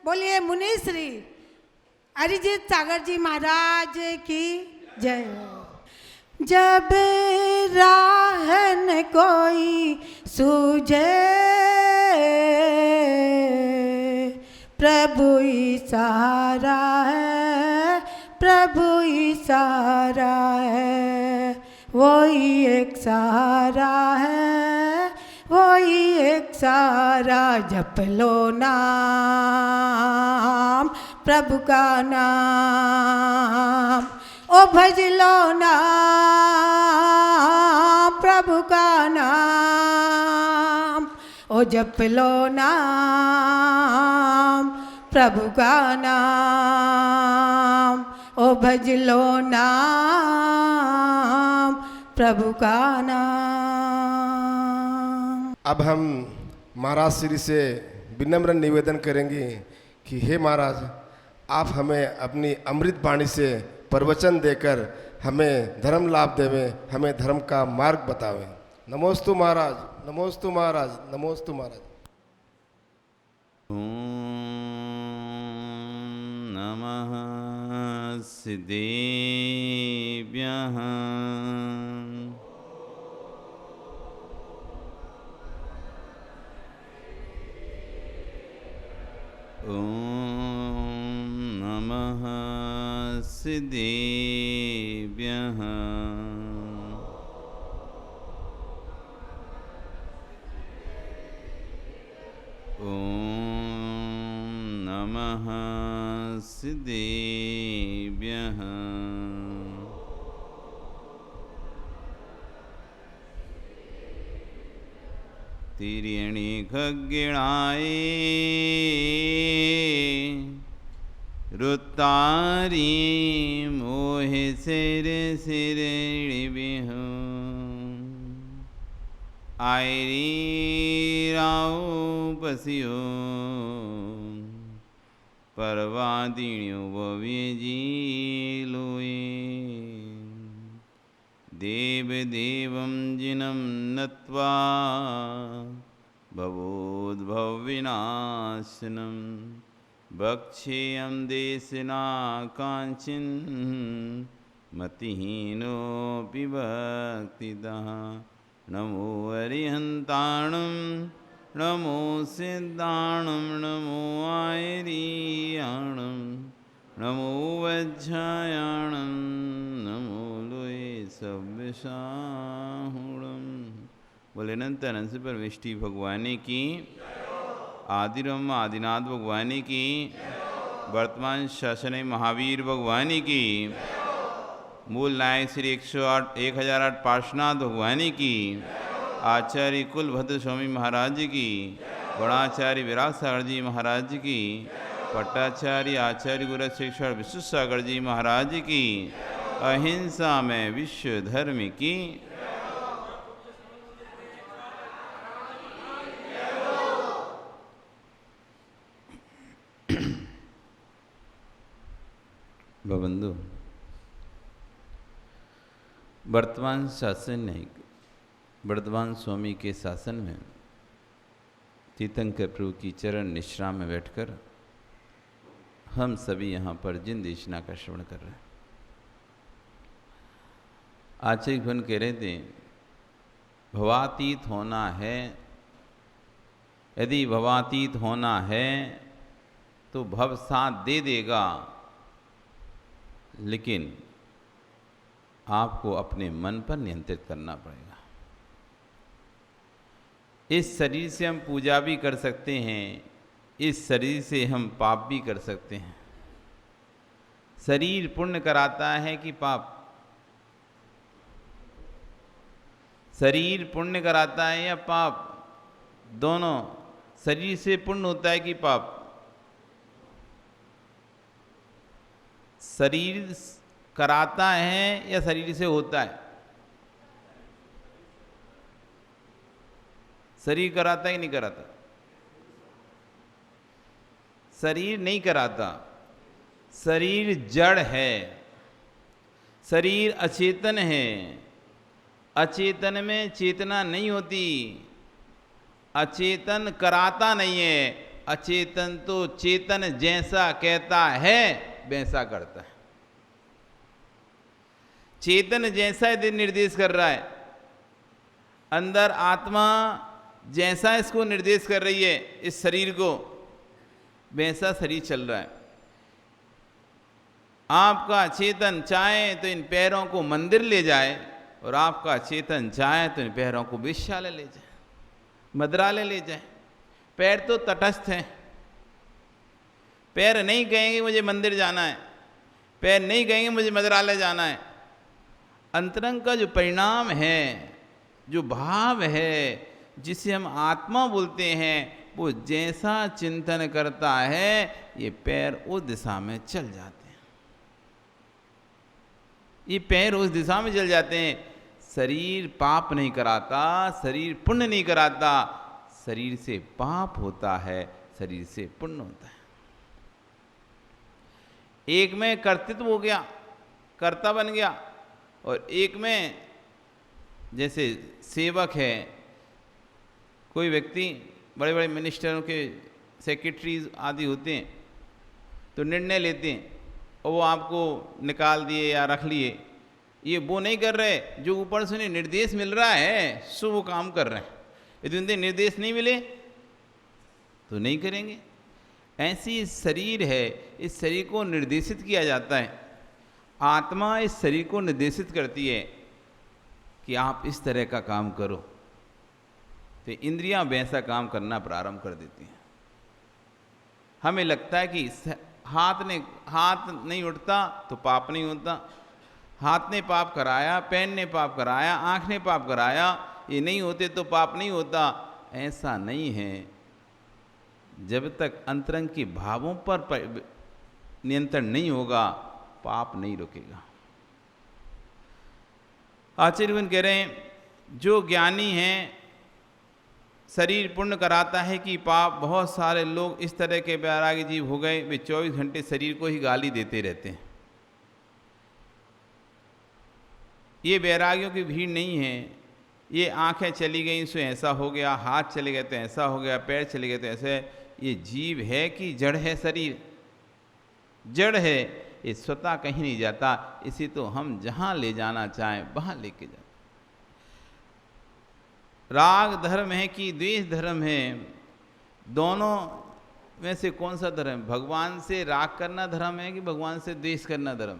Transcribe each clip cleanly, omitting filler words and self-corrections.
बोलिए मुनिश्री अरिजीत सागर जी महाराज की जय। जब राह न कोई सूझे प्रभु इशारा है, प्रभु इशारा है, वही एक सहारा है, वही एक सहारा। जप लो नाम प्रभु का नाम, ओ भज लो नाम प्रभु का नाम, ओ जप लो नाम प्रभु का नाम, ओ भज लो नाम प्रभु का नाम। अब हम महाराज श्री से विनम्र निवेदन करेंगे कि हे महाराज, आप हमें अपनी अमृत वाणी से प्रवचन देकर हमें धर्म लाभ देवें, हमें धर्म का मार्ग बतावें। नमोस्तु महाराज, नमोस्तु महाराज, नमोस्तु महाराज। ओम नमः सिद्धेभ्यः। ओम नमः सिद्धेभ्यः। ओम नमः सिद्धेभ्यः। तिर्यणि खग्गिणाय रुतारी मोहे सिर सिर बिहु आयरी राव पसियो परवादिण्यो भव्य जी लोए देव देवं जिनं नत्वा भवोद्भवविनाशनं भक्षेयं देशिना काञ्चिन् मतिहीनोऽपि भक्तिदः। नमो अरिहन्ताणं नमो सिद्धाणं नमो आयरीयाणं नमो वज्रायाणं नमो लोये सव्यसाहुणं। बोले अनंत अनंत पर विष्टि भगवानी की, आदिरम आदिनाथ भगवानी की, वर्तमान शासन महावीर भगवानी की, मूल नायक श्री 1008 पार्श्वनाथ भगवानी की, आचार्य कुलभद्र स्वामी महाराज की, गणाचार्य विराट सागर जी महाराज की, पट्टाचार्य आचार्य गुरुश्रेष्ठ विश्व सागर जी महाराज की, अहिंसा में विश्व धर्म की। बंधु, वर्तमान शासन नहीं, वर्तमान स्वामी के शासन में तीर्थंकर प्रभु की चरण निश्राम में बैठकर हम सभी यहाँ पर जिन देशना का श्रवण कर रहे हैं। आचार्य भगवान कह रहे थे भवातीत होना है, यदि भवातीत होना है तो भव साथ दे देगा, लेकिन आपको अपने मन पर नियंत्रित करना पड़ेगा। इस शरीर से हम पूजा भी कर सकते हैं, इस शरीर से हम पाप भी कर सकते हैं। शरीर पुण्य कराता है कि पाप? शरीर पुण्य कराता है या पाप? दोनों। शरीर से पुण्य होता है कि पाप? शरीर कराता है या शरीर से होता है? शरीर कराता है कि नहीं कराता? शरीर नहीं कराता। शरीर जड़ है, शरीर अचेतन है। अचेतन में चेतना नहीं होती। अचेतन कराता नहीं है, अचेतन तो चेतन जैसा कहता है वैसा करता है। चेतन जैसा यदि निर्देश कर रहा है, अंदर आत्मा जैसा इसको निर्देश कर रही है इस शरीर को, वैसा शरीर चल रहा है। आपका चेतन चाहे तो इन पैरों को मंदिर ले जाए, और आपका चेतन चाहे तो इन पैरों को वेश्यालय ले जाए, मद्रालय ले जाए। पैर तो तटस्थ हैं, पैर नहीं कहेंगे मुझे मंदिर जाना है, पैर नहीं कहेंगे मुझे मद्रालय जाना है। अंतरंग का जो परिणाम है, जो भाव है, जिसे हम आत्मा बोलते हैं, वो जैसा चिंतन करता है ये पैर उस दिशा में चल जाते हैं, ये पैर उस दिशा में चल जाते हैं। शरीर पाप नहीं कराता, शरीर पुण्य नहीं कराता, शरीर से पाप होता है, शरीर से पुण्य होता है। एक में कर्तृत्व हो गया, कर्ता बन गया, और एक में जैसे सेवक है। कोई व्यक्ति, बड़े बड़े मिनिस्टरों के सेक्रेटरीज आदि होते हैं, तो निर्णय लेते हैं और वो आपको निकाल दिए या रख लिए, ये वो नहीं कर रहे, जो ऊपर से उन्हें निर्देश मिल रहा है सो वो काम कर रहे हैं। यदि उन्हें निर्देश नहीं मिले तो नहीं करेंगे। ऐसी शरीर है, इस शरीर को निर्देशित किया जाता है। आत्मा इस शरीर को निर्देशित करती है कि आप इस तरह का काम करो, तो इंद्रियां वैसा काम करना प्रारंभ कर देती हैं। हमें लगता है कि हाथ नहीं उठता तो पाप नहीं होता, हाथ ने पाप कराया, पैर ने पाप कराया, आँख ने पाप कराया, ये नहीं होते तो पाप नहीं होता। ऐसा नहीं है। जब तक अंतरंग के भावों पर नियंत्रण नहीं होगा, पाप नहीं रुकेगा। आचार्यगण कह रहे हैं, जो ज्ञानी हैं, शरीर पुण्य कराता है कि पाप। बहुत सारे लोग इस तरह के वैरागी जीव हो गए, वे 24 घंटे शरीर को ही गाली देते रहते हैं। ये वैरागियों की भीड़ नहीं है। ये आंखें चली गई सो ऐसा हो गया, हाथ चले गए तो ऐसा हो गया, पैर चले गए तो ऐसे। ये जीव है कि जड़ है? शरीर जड़ है, ये स्वतः कहीं नहीं जाता। इसे तो हम जहाँ ले जाना चाहें वहाँ लेके जाते। राग धर्म है कि द्वेष धर्म है? दोनों में से कौन सा धर्म? भगवान से राग करना धर्म है कि भगवान से द्वेष करना धर्म?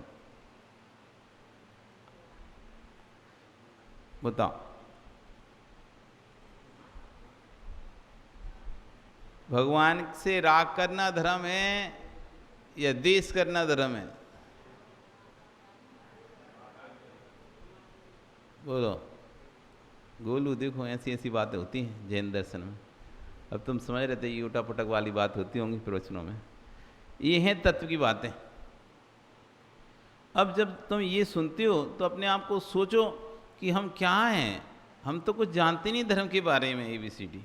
बताओ। भगवान से राग करना धर्म है या द्वेष करना धर्म है? बोलो। गोलू, देखो ऐसी ऐसी बातें होती हैं जैन दर्शन में। अब तुम समझ रहे थे ये उठा पुटक वाली बात होती होंगी प्रवचनों में। ये हैं तत्व की बातें। अब जब तुम ये सुनते हो तो अपने आप को सोचो कि हम क्या हैं। हम तो कुछ जानते नहीं धर्म के बारे में। ABCD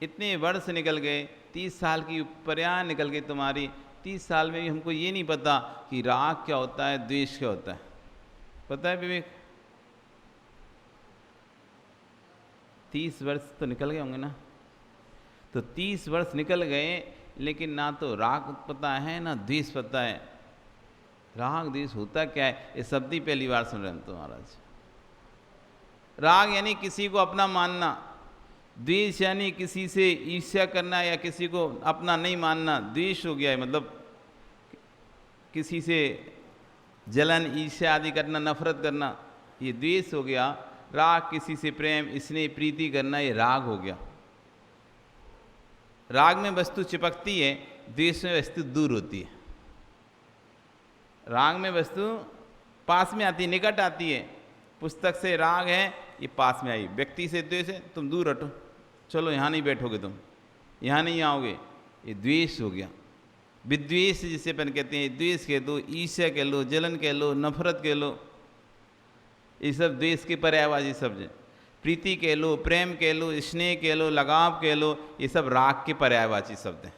इतने वर्ष निकल गए, 30 साल की प्रयाण निकल गई तुम्हारी। 30 साल में भी हमको ये नहीं पता कि राग क्या होता है, द्वेष क्या होता है। पता है विवेक? 30 वर्ष तो निकल गए होंगे ना। तो 30 वर्ष निकल गए, लेकिन ना तो राग पता है ना द्वेष पता है। राग द्वेष होता क्या है ये शब्द ही पहली बार सुन रहे हैं तो महाराज। राग यानी किसी को अपना मानना, द्वेष यानी किसी से ईर्ष्या करना या किसी को अपना नहीं मानना। द्वेष हो गया है मतलब किसी से जलन, ईर्ष्या आदि करना, नफरत करना, ये द्वेष हो गया। राग किसी से प्रेम, स्नेह, प्रीति करना, ये राग हो गया। राग में वस्तु चिपकती है, द्वेष में वस्तु दूर होती है। राग में वस्तु पास में आती है, निकट आती है। पुस्तक से राग है, ये पास में आई। व्यक्ति से द्वेष है, तुम दूर हटो, चलो यहाँ नहीं बैठोगे, तुम यहाँ नहीं आओगे, ये द्वेष हो गया। विद्वेष जिसे अपन कहते हैं, द्वेष कह लो, ईर्ष्या कह लो, जलन कह लो, नफरत कह लो, ये सब द्वेष के पर्यायवाची शब्द हैं। प्रीति कह लो, प्रेम कह लो, स्नेह कह लो, लगाव कह लो, ये सब राग के पर्यायवाची शब्द हैं।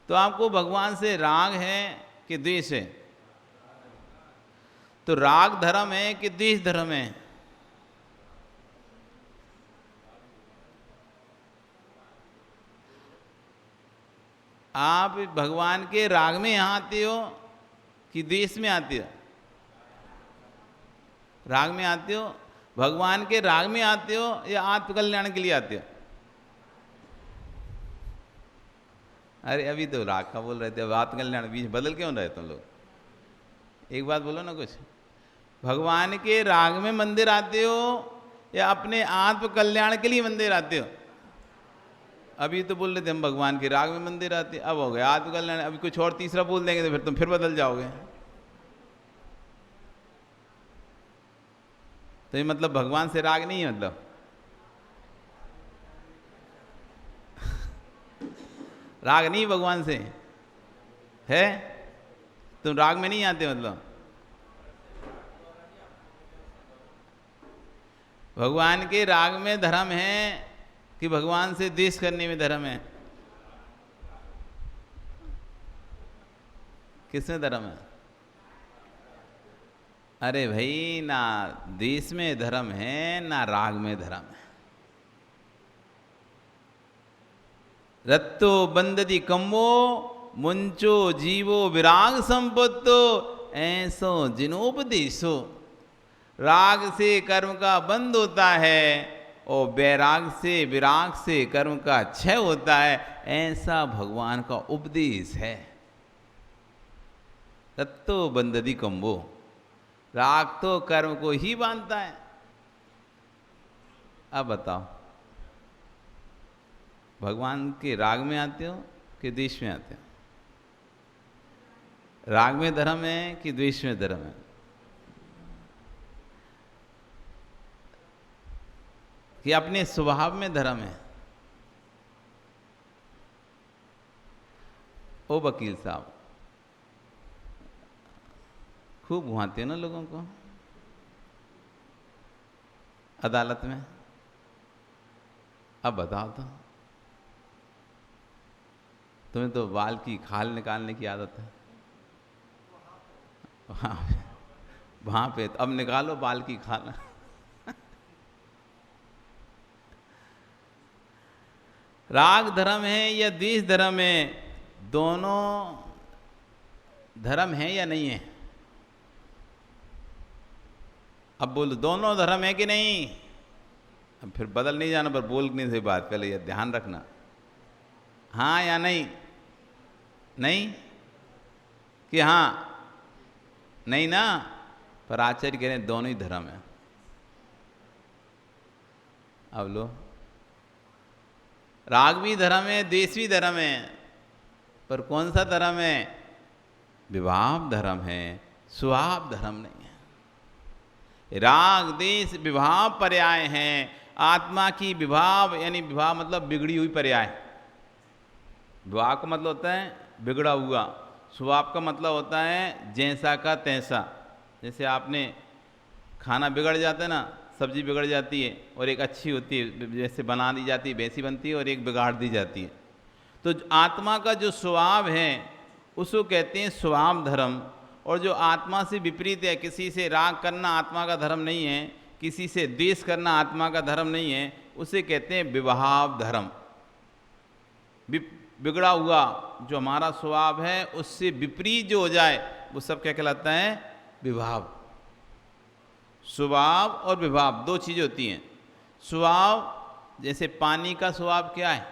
तो आपको भगवान से राग है कि द्वेष है? तो राग धर्म है कि द्वेष धर्म है? आप भगवान के राग में यहाँ आते हो कि द्वेष में आते हो? राग में आते हो। भगवान के राग में आते हो या आत्मकल्याण के लिए आते हो? अरे अभी तो राग का बोल रहे थे, अब आत्मकल्याण बीच बदल क्यों रहे तुम लोग? एक बात बोलो ना कुछ। भगवान के राग में मंदिर आते हो या अपने आत्म कल्याण के लिए मंदिर आते हो? अभी तो बोल रहे थे हम भगवान के राग में मंदिर आते, अब हो गया आत्म कल्याण। अभी कुछ और तीसरा बोल देंगे तो फिर तुम फिर बदल जाओगे। तो ये मतलब भगवान से राग नहीं है, मतलब राग नहीं भगवान से है, तुम राग में नहीं आते। मतलब भगवान के राग में धर्म है कि भगवान से द्वेष करने में धर्म है? किसमें धर्म है? अरे भाई, ना द्वेष में धर्म है ना राग में धर्म है। रत्तो बंदती कम्मो मुंचो जीवो विराग संपत्तो ऐसो जिनोपदेशो। राग से कर्म का बंध होता है और वैराग से विराग से कर्म का क्षय होता है, ऐसा भगवान का उपदेश है। तत्तो बंदती कम्बो, राग तो कर्म को ही बांधता है। अब बताओ, भगवान के राग में आते हो कि द्वेष में आते हो? राग में धर्म है कि द्वेष में धर्म है? कि अपने स्वभाव में धर्म है? ओ वकील साहब, खूब घुमाते हो ना लोगों को अदालत में। अब बताओ तो, तुम्हें तो बाल की खाल निकालने की आदत है। वहां पे तो अब निकालो बाल की खाल। राग धर्म है या द्वेष धर्म है? दोनों धर्म है या नहीं है? अब बोलो, दोनों धर्म है कि नहीं? अब फिर बदल नहीं जाना, पर बोलने से बात पहले ये ध्यान रखना, हाँ या नहीं? नहीं कि हाँ? नहीं ना? पर आचार्य कह रहे हैं दोनों ही धर्म है। अब लो, राग भी धर्म है, द्वेष भी धर्म है, पर कौन सा धर्म है? विभाव धर्म है, स्वभाव धर्म नहीं है। राग द्वेष विभाव पर्याय हैं। आत्मा की विभाव यानी विभाव मतलब बिगड़ी हुई पर्याय। विभाव का मतलब होता है बिगड़ा हुआ, स्वभाव का मतलब होता है जैसा का तैसा। जैसे आपने खाना बिगड़ जाता है ना, सब्जी बिगड़ जाती है और एक अच्छी होती है, जैसे बना दी जाती है वैसी बनती है, और एक बिगाड़ दी जाती है। तो आत्मा का जो स्वभाव है उसको कहते हैं स्वभाव धर्म। और जो आत्मा से विपरीत है, किसी से राग करना आत्मा का धर्म नहीं है, किसी से द्वेष करना आत्मा का धर्म नहीं है, उसे कहते हैं विभाव धर्म। बिगड़ा हुआ जो हमारा स्वभाव है उससे विपरीत जो हो जाए वो सब क्या कहलाता है? विभाव। स्वभाव और विभाव दो चीज़ें होती हैं। स्वभाव, जैसे पानी का स्वभाव क्या है?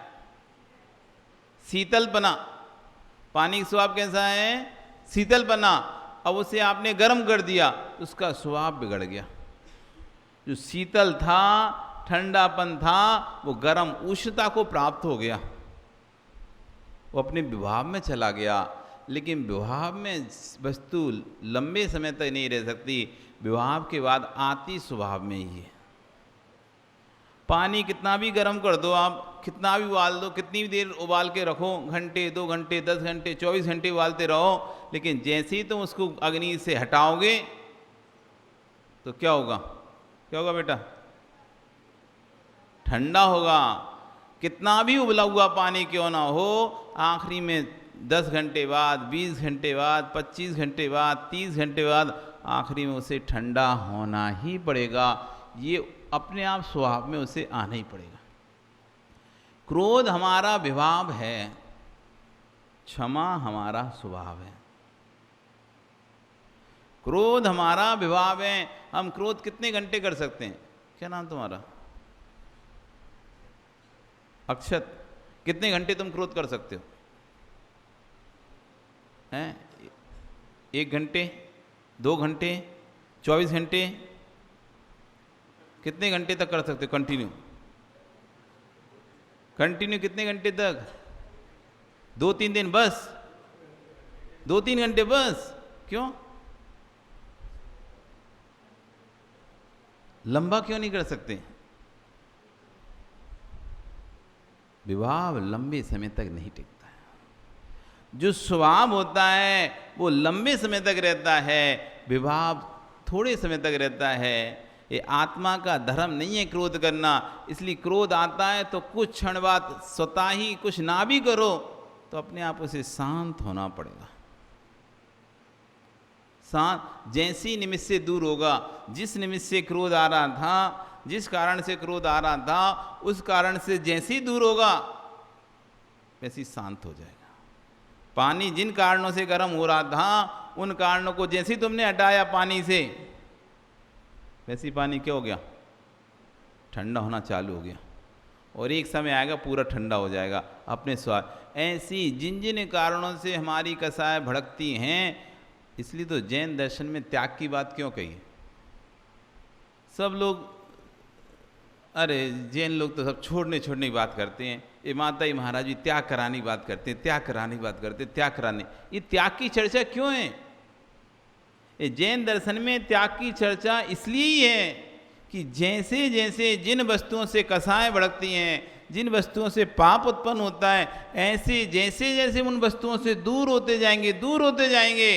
शीतलपना। पानी का स्वभाव कैसा है? शीतलपना। अब उसे आपने गर्म कर दिया, उसका स्वभाव बिगड़ गया। जो शीतल था, ठंडापन था, वो गर्म उष्णता को प्राप्त हो गया, वो अपने विभाव में चला गया। लेकिन विभाव में वस्तु लंबे समय तक नहीं रह सकती, विभाव के बाद आती स्वभाव में ही है। पानी कितना भी गर्म कर दो आप, कितना भी उबाल दो, कितनी भी देर उबाल के रखो, घंटे 2 घंटे 10 घंटे 24 घंटे उबालते रहो, लेकिन जैसे ही तुम उसको अग्नि से हटाओगे तो क्या होगा? क्या होगा बेटा? ठंडा होगा। कितना भी उबला हुआ पानी क्यों ना हो, आखिरी में 10 घंटे बाद, 20 घंटे बाद, 25 घंटे बाद, 30 घंटे बाद आखिरी में उसे ठंडा होना ही पड़ेगा। ये अपने आप स्वभाव में उसे आना ही पड़ेगा। क्रोध हमारा विभाव है, क्षमा हमारा स्वभाव है, क्रोध हमारा विभाव है। हम क्रोध कितने घंटे कर सकते हैं? क्या नाम तुम्हारा? अक्षत। कितने घंटे तुम क्रोध कर सकते हो? हैं? 1 घंटे, 2 घंटे, 24 घंटे? कितने घंटे तक कर सकते हो कंटिन्यू? कंटिन्यू कितने घंटे तक? 2-3 दिन बस? 2-3 घंटे बस? क्यों? लंबा क्यों नहीं कर सकते? विभाव लंबे समय तक नहीं टिकता है। जो स्वभाव होता है वो लंबे समय तक रहता है, विभाव थोड़े समय तक रहता है। ये आत्मा का धर्म नहीं है क्रोध करना, इसलिए क्रोध आता है तो कुछ क्षण बाद स्वतः ही कुछ ना भी करो तो अपने आप उसे शांत होना पड़ेगा। शांत जैसे ही निमित्त से दूर होगा, जिस निमित्त से क्रोध आ रहा था, जिस कारण से क्रोध आ रहा था, उस कारण से जैसे ही दूर होगा वैसे ही शांत हो जाएगा। पानी जिन कारणों से गर्म हो रहा था, उन कारणों को जैसे ही तुमने हटाया पानी से, वैसे ही पानी क्या हो गया? ठंडा होना चालू हो गया। और एक समय आएगा पूरा ठंडा हो जाएगा अपने स्वाद। ऐसी जिन जिन कारणों से हमारी कसाय भड़कती हैं, इसलिए तो जैन दर्शन में त्याग की बात क्यों कही है? सब लोग, अरे जैन लोग तो सब छोड़ने की बात करते हैं। ये माता जी महाराज जी त्याग कराने की बात करते हैं, त्याग कराने की बात करते हैं, त्याग कराने। ये त्याग की चर्चा क्यों है? ये जैन दर्शन में त्याग की चर्चा इसलिए ही है कि जैसे जैसे जिन वस्तुओं से कसाएं भड़कती हैं, जिन वस्तुओं से पाप उत्पन्न होता है, ऐसे जैसे जैसे उन वस्तुओं से दूर होते जाएंगे,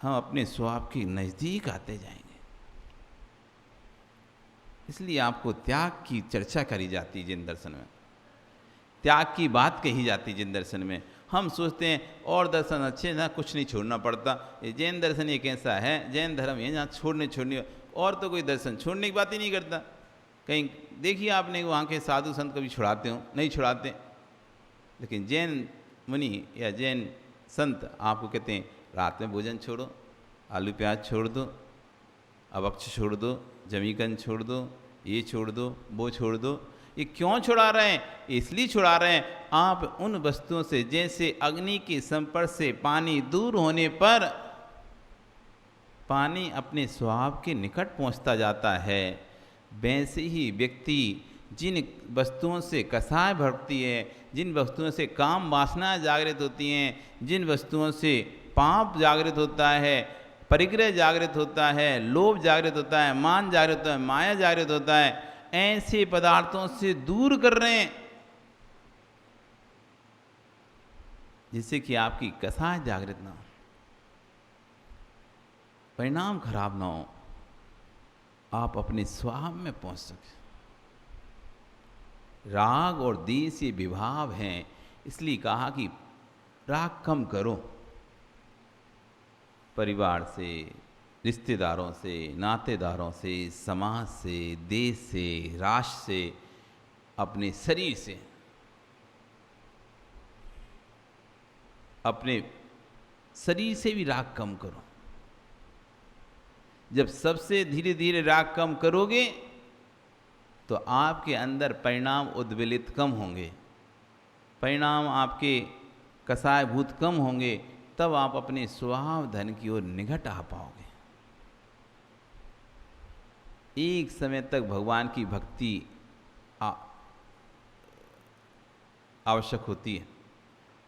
हम अपने स्वभाव के नज़दीक आते जाएंगे। इसलिए आपको त्याग की चर्चा करी जाती है जिन दर्शन में, त्याग की बात कही जाती है जिन दर्शन में। हम सोचते हैं और दर्शन अच्छे ना, कुछ नहीं छोड़ना पड़ता। ये जैन दर्शन ये कैसा है? जैन धर्म ये जहाँ छोड़ने और तो कोई दर्शन छोड़ने की बात ही नहीं करता। कहीं देखिए आपने वहाँ के साधु संत कभी छुड़ाते हो? नहीं छुड़ाते। लेकिन जैन मुनि या जैन संत आपको कहते हैं रात में भोजन छोड़ो, आलू प्याज छोड़ दो, अवक्ष छोड़ दो, जमीकन छोड़ दो, ये छोड़ दो, वो छोड़ दो। ये क्यों छुड़ा रहे हैं? इसलिए छुड़ा रहे हैं आप उन वस्तुओं से, जैसे अग्नि के संपर्क से पानी दूर होने पर पानी अपने स्वभाव के निकट पहुंचता जाता है, वैसे ही व्यक्ति जिन वस्तुओं से कसाय भड़कती है, जिन वस्तुओं से काम वासना जागृत होती हैं, जिन वस्तुओं से पाप जागृत होता है, परिग्रह जागृत होता है, लोभ जागृत होता है, मान जागृत होता है, माया जागृत होता है, ऐसे पदार्थों से दूर कर रहे हैं जिससे कि आपकी कसाय जागृत ना हो, परिणाम खराब ना हो, आप अपने स्वभाव में पहुंच सके। राग और द्वेष ये विभाव हैं, इसलिए कहा कि राग कम करो। परिवार से, रिश्तेदारों से, नातेदारों से, समाज से, देश से, राष्ट्र से, अपने शरीर से, अपने शरीर से भी राग कम करो। जब सबसे धीरे धीरे राग कम करोगे तो आपके अंदर परिणाम उद्वेलित कम होंगे, परिणाम आपके कसायभूत कम होंगे, तब आप अपने स्वभाव धन की ओर निकट आ पाओगे। एक समय तक भगवान की भक्ति आवश्यक होती है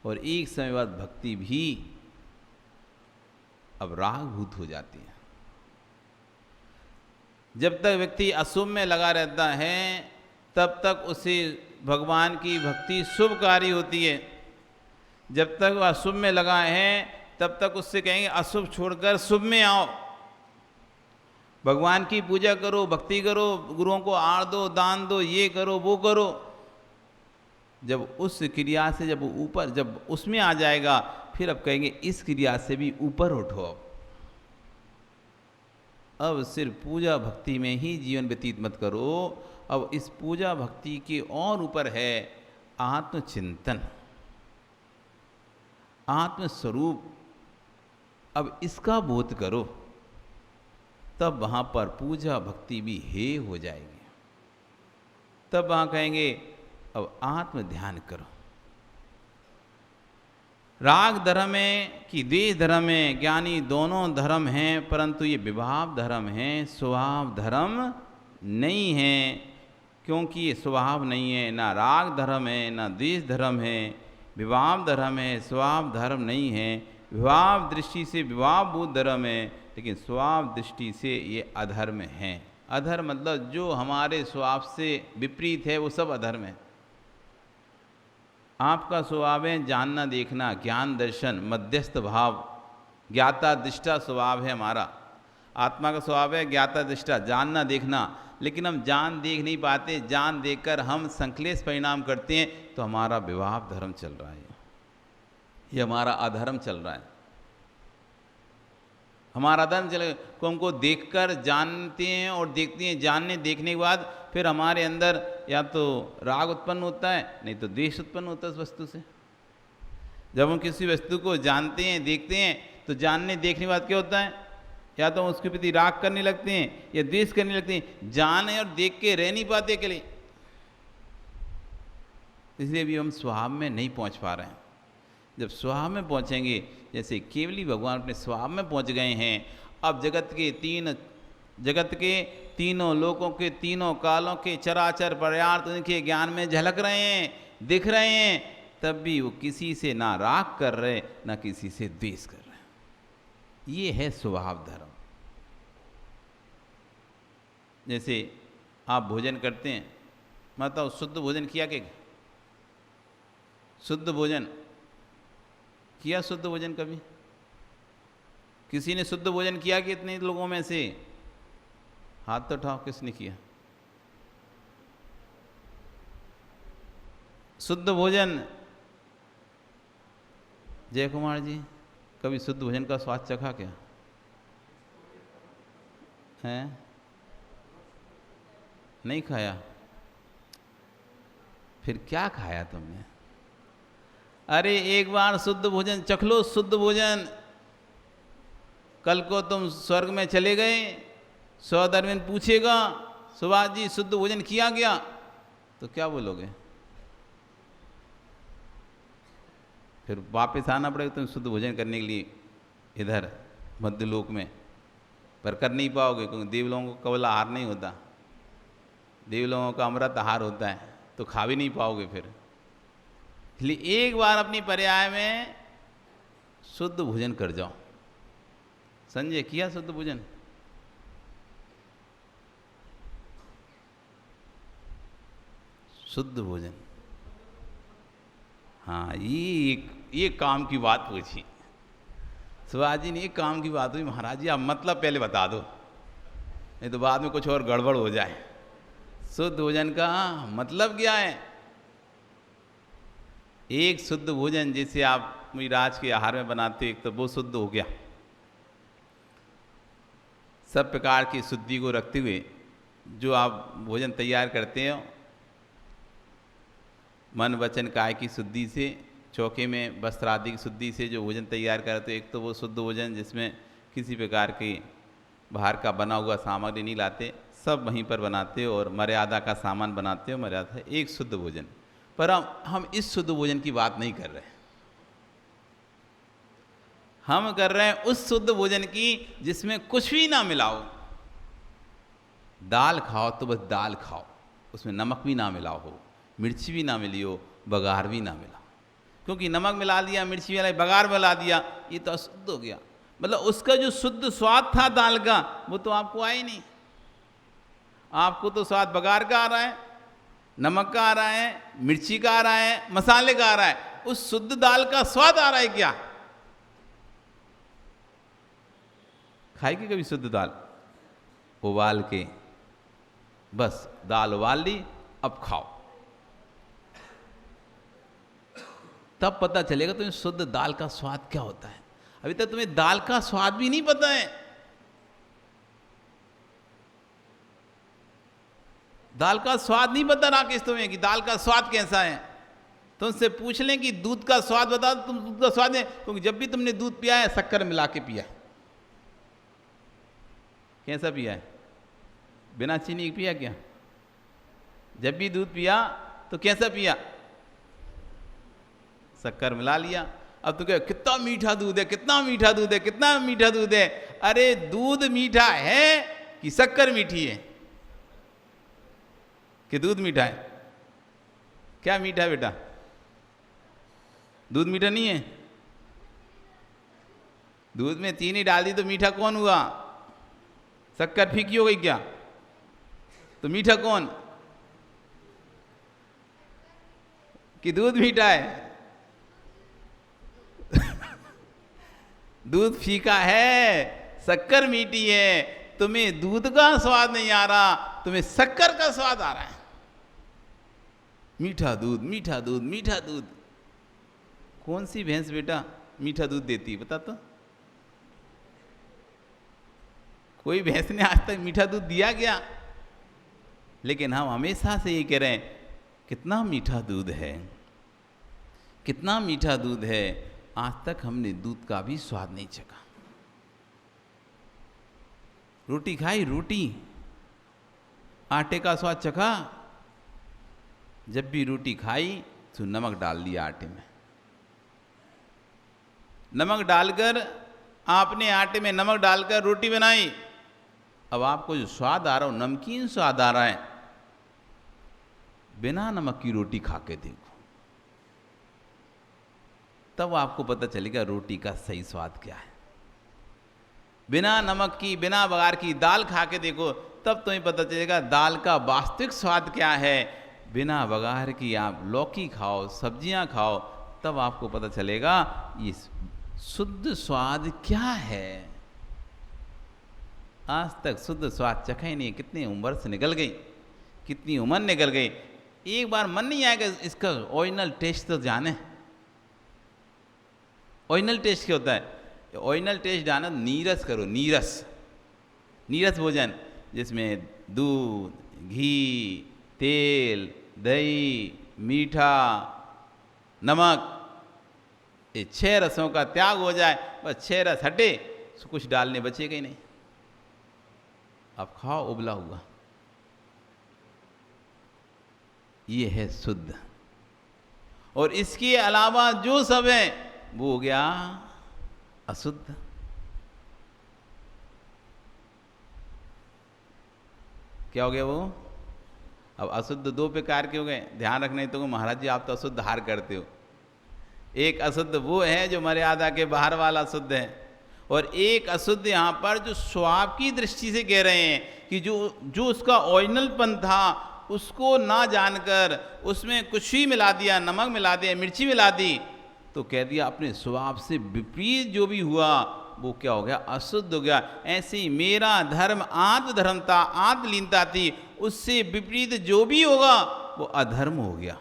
और एक समय बाद भक्ति भी अब रागभूत हो जाती है। जब तक व्यक्ति अशुभ में लगा रहता है तब तक उसे भगवान की भक्ति शुभकारी होती है। जब तक वह अशुभ में लगा है तब तक उससे कहेंगे अशुभ छोड़कर शुभ में आओ, भगवान की पूजा करो, भक्ति करो, गुरुओं को आड़ दो, दान दो, ये करो, वो करो। जब उस क्रिया से जब उसमें आ जाएगा फिर अब कहेंगे इस क्रिया से भी ऊपर उठो। अब सिर्फ पूजा भक्ति में ही जीवन व्यतीत मत करो, अब इस पूजा भक्ति के और ऊपर है आत्मचिंतन। आत्मस्वरूप, अब इसका बोध करो, तब वहाँ पर पूजा भक्ति भी हे हो जाएगी। तब वहाँ कहेंगे अब आत्म ध्यान करो। राग धर्म है कि द्वेष धर्म है, ज्ञानी दोनों धर्म हैं, परंतु ये विभाव धर्म है, स्वभाव धर्म नहीं है। क्योंकि ये स्वभाव नहीं है, ना राग धर्म है, ना द्वेष धर्म है, विभाव धर्म है, स्वभाव धर्म नहीं है। विभाव दृष्टि से विभावभूत धर्म है, लेकिन स्वभाव दृष्टि से ये अधर्म है। अधर्म मतलब जो हमारे स्वभाव से विपरीत है वो सब अधर्म है। आपका स्वभाव है जानना देखना, ज्ञान दर्शन, मध्यस्थ भाव, ज्ञाता दृष्टा स्वभाव है हमारा। आत्मा का स्वभाव है ज्ञाता दृष्टा, जानना देखना, लेकिन हम जान देख नहीं पाते। जान देखकर हम संश्लेष परिणाम करते हैं, तो हमारा विभाव धर्म चल रहा है, ये हमारा अधर्म चल रहा है। हमारा धर्म चले को हमको देखकर जानते हैं और देखते हैं, जानने देखने के बाद फिर हमारे अंदर या तो राग उत्पन्न होता है, नहीं तो द्वेष उत्पन्न होता है उस वस्तु से। जब हम किसी वस्तु को जानते हैं देखते हैं, तो जानने देखने के बाद क्या होता है, या तो उसके प्रति राग करने लगते हैं या द्वेष करने लगते हैं। जाने और देख के रह नहीं पाते अकेले, इसलिए भी हम स्वभाव में नहीं पहुंच पा रहे हैं। जब स्वभाव में पहुंचेंगे, जैसे केवली भगवान अपने स्वभाव में पहुंच गए हैं, अब जगत के तीनों लोकों के तीनों कालों के चराचर पर्याप्त उनके ज्ञान में झलक रहे हैं, दिख रहे हैं, तब भी वो किसी से ना राग कर रहे ना किसी से द्वेष कर रहे। ये है स्वभाव धर्म। जैसे आप भोजन करते हैं, मतलब शुद्ध भोजन किया कि शुद्ध भोजन किया? शुद्ध भोजन कभी किसी ने शुद्ध भोजन किया कि इतने लोगों में से हाथ तो उठाओ, किसने किया? शुद्ध भोजन, जय कुमार जी, कभी शुद्ध भोजन का स्वाद चखा क्या है? नहीं खाया? फिर क्या खाया तुमने? अरे एक बार शुद्ध भोजन चख लो। शुद्ध भोजन, कल को तुम स्वर्ग में चले गए, सौदरविंद पूछेगा सुभाष जी शुद्ध भोजन किया गया, तो क्या बोलोगे? फिर वापस आना पड़ेगा तुम शुद्ध भोजन करने के लिए इधर मध्यलोक में, पर कर नहीं पाओगे, क्योंकि देवलोगों को केवल आहार नहीं होता, देवलोगों का अमृत आहार होता है, तो खा भी नहीं पाओगे फिर। इसलिए एक बार अपनी पर्याय में शुद्ध भोजन कर जाओ। संजय किया शुद्ध भोजन? शुद्ध भोजन, हाँ, ये काम की बात पूछी सुभाष जी ने, एक काम की बात हुई। महाराज जी आप मतलब पहले बता दो, नहीं तो बाद में कुछ और गड़बड़ हो जाए। शुद्ध भोजन का मतलब क्या है? एक शुद्ध भोजन जैसे आप मिराज के आहार में बनाते हो, एक तो वो शुद्ध हो गया, सब प्रकार की शुद्धि को रखते हुए जो आप भोजन तैयार करते हो, मन वचन काया की शुद्धि से, चौके में वस्त्र आदि की शुद्धि से जो भोजन तैयार करते हो, एक तो वो शुद्ध भोजन जिसमें किसी प्रकार की बाहर का बना हुआ सामग्री नहीं लाते, सब वहीं पर बनाते हो और मर्यादा का सामान बनाते हो, मर्यादा है एक शुद्ध भोजन। पर हम इस शुद्ध भोजन की बात नहीं कर रहे, हम कर रहे हैं उस शुद्ध भोजन की जिसमें कुछ भी ना मिलाओ। दाल खाओ तो बस दाल खाओ, उसमें नमक भी ना मिलाओ हो, मिर्ची भी ना मिली हो, बघार भी ना मिला, क्योंकि नमक मिला दिया, मिर्ची मिला, बघार मिला दिया, ये तो अशुद्ध हो गया। मतलब उसका जो शुद्ध स्वाद था दाल का, वो तो आपको आया ही नहीं। आपको तो स्वाद बघार का आ रहा है, नमक का आ रहा है, मिर्ची का आ रहा है, मसाले का आ रहा है, उस शुद्ध दाल का स्वाद आ रहा है क्या? खाएगी कभी शुद्ध दाल? उबाल के, बस दाल उबाल ली, अब खाओ, तब पता चलेगा तुम्हें शुद्ध दाल का स्वाद क्या होता है। अभी तक तुम्हें दाल का स्वाद भी नहीं पता है। दाल का स्वाद नहीं पता राकेश तुम्हें कि दाल का स्वाद कैसा है, तुमसे पूछ लें कि दूध का स्वाद बताओ, तुम दूध का स्वाद है, क्योंकि जब भी तुमने दूध पिया है शक्कर मिला के पिया है। कैसा पिया है? बिना चीनी के पिया क्या? जब भी दूध पिया तो कैसा पिया? शक्कर मिला लिया। अब तो क्या, कितना मीठा दूध है, कितना मीठा दूध है, कितना मीठा दूध है। अरे दूध मीठा है कि शक्कर मीठी है कि दूध मीठा है? क्या मीठा है बेटा? दूध मीठा नहीं है। दूध में चीनी डाल दी तो मीठा कौन हुआ? शक्कर फीकी हो गई क्या? तो मीठा कौन? कि दूध मीठा है? दूध फीका है, शक्कर मीठी है। तुम्हें दूध का स्वाद नहीं आ रहा, तुम्हें शक्कर का स्वाद आ रहा है। मीठा दूध, मीठा दूध, मीठा दूध। कौन सी भैंस बेटा मीठा दूध देती है बता तो? कोई भैंस ने आज तक मीठा दूध दिया क्या? लेकिन हम हमेशा से ये कह रहे हैं, कितना मीठा दूध है, कितना मीठा दूध है। आज तक हमने दूध का भी स्वाद नहीं चखा। रोटी खाई, रोटी, आटे का स्वाद चखा? जब भी रोटी खाई तो नमक डाल दिया आटे में। नमक डालकर, आपने आटे में नमक डालकर रोटी बनाई। अब आपको जो स्वाद आ रहा हो, नमकीन स्वाद आ रहा है। बिना नमक की रोटी खा के देखो, तब आपको पता चलेगा रोटी का सही स्वाद क्या है। बिना नमक की, बिना बघार की दाल खा के देखो, तब तुम्हें पता चलेगा दाल का वास्तविक स्वाद क्या है। बिना बघार की आप लौकी खाओ, सब्जियां खाओ, तब आपको पता चलेगा ये शुद्ध स्वाद क्या है। आज तक शुद्ध स्वाद चखा ही नहीं। कितनी उम्र से निकल गई, कितनी उम्र निकल गई, एक बार मन नहीं आएगा इसका ओरिजिनल टेस्ट तो जाने। ओरिजिनल टेस्ट क्या होता है? ओरिजिनल टेस्ट जाना, नीरस करो, नीरस, नीरस भोजन, जिसमें दूध, घी, तेल, दही, मीठा, नमक, ये 6 रसों का त्याग हो जाए। बस 6 रस हटे तो कुछ डालने बचेगा ही नहीं। अब खाओ उबला हुआ। ये है शुद्ध। और इसके अलावा जो सब है वो हो गया अशुद्ध। क्या हो गया वो? अब अशुद्ध 2 प्रकार के हो गए, ध्यान रखना। तो महाराज जी आप तो अशुद्ध हार करते हो। एक अशुद्ध वो है जो मर्यादा के बाहर वाला अशुद्ध है, और एक अशुद्ध यहाँ पर जो स्वभाव की दृष्टि से कह रहे हैं कि जो उसका ओरिजिनलपन था उसको ना जानकर उसमें कुछ ही मिला दिया, नमक मिला दिया, मिर्ची मिला दी, तो कह दिया अपने स्वभाव से विपरीत जो भी हुआ वो क्या हो गया? अशुद्ध हो गया। ऐसे ही मेरा धर्म आत्म धर्म था, आत्मलीनता थी, उससे विपरीत जो भी होगा वो अधर्म हो गया।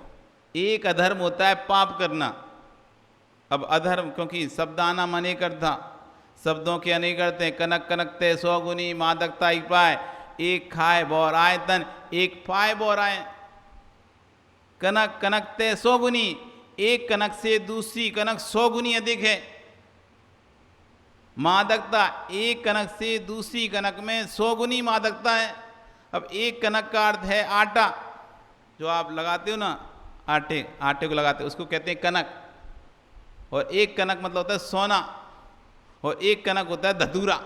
एक अधर्म होता है पाप करना। अब अधर्म, क्योंकि शब्दाना मने करता, शब्दों के अनेक करते हैं। कनक कनकते 100 गुनी, मादकता एक पाए, एक खाए बौर आए तन, एक पाए बौर आए। कनक कनकते 100 गुनी, एक कनक से दूसरी कनक 100 गुनी अधिक है। मादकता, एक कनक से दूसरी कनक में 100 गुनी मादकता है। अब एक कनक का अर्थ है आटा, जो आप लगाते हो ना, आटे को लगाते हो, उसको कहते हैं कनक। और एक कनक मतलब होता है सोना, और एक कनक होता है धतूरा।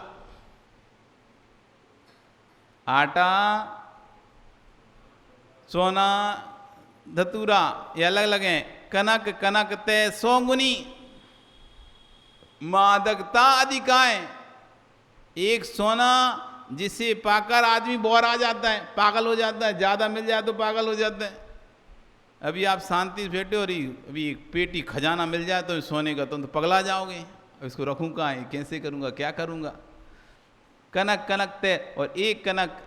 आटा, सोना, धतूरा ये अलग अलग हैं। कनक कनक ते 100 गुनी, मादकता अधिकाय। एक सोना जिसे पाकर आदमी बौर आ जाता है, पागल हो जाता है, ज़्यादा मिल जाए तो पागल हो जाता है। अभी आप शांति से बैठे हो, अभी एक पेटी खजाना मिल जाए तो सोने का, तुम तो पगला जाओगे। अब इसको रखूँ कहाँ, कैसे करूँगा, क्या करूँगा? कनक कनक ते, और एक कनक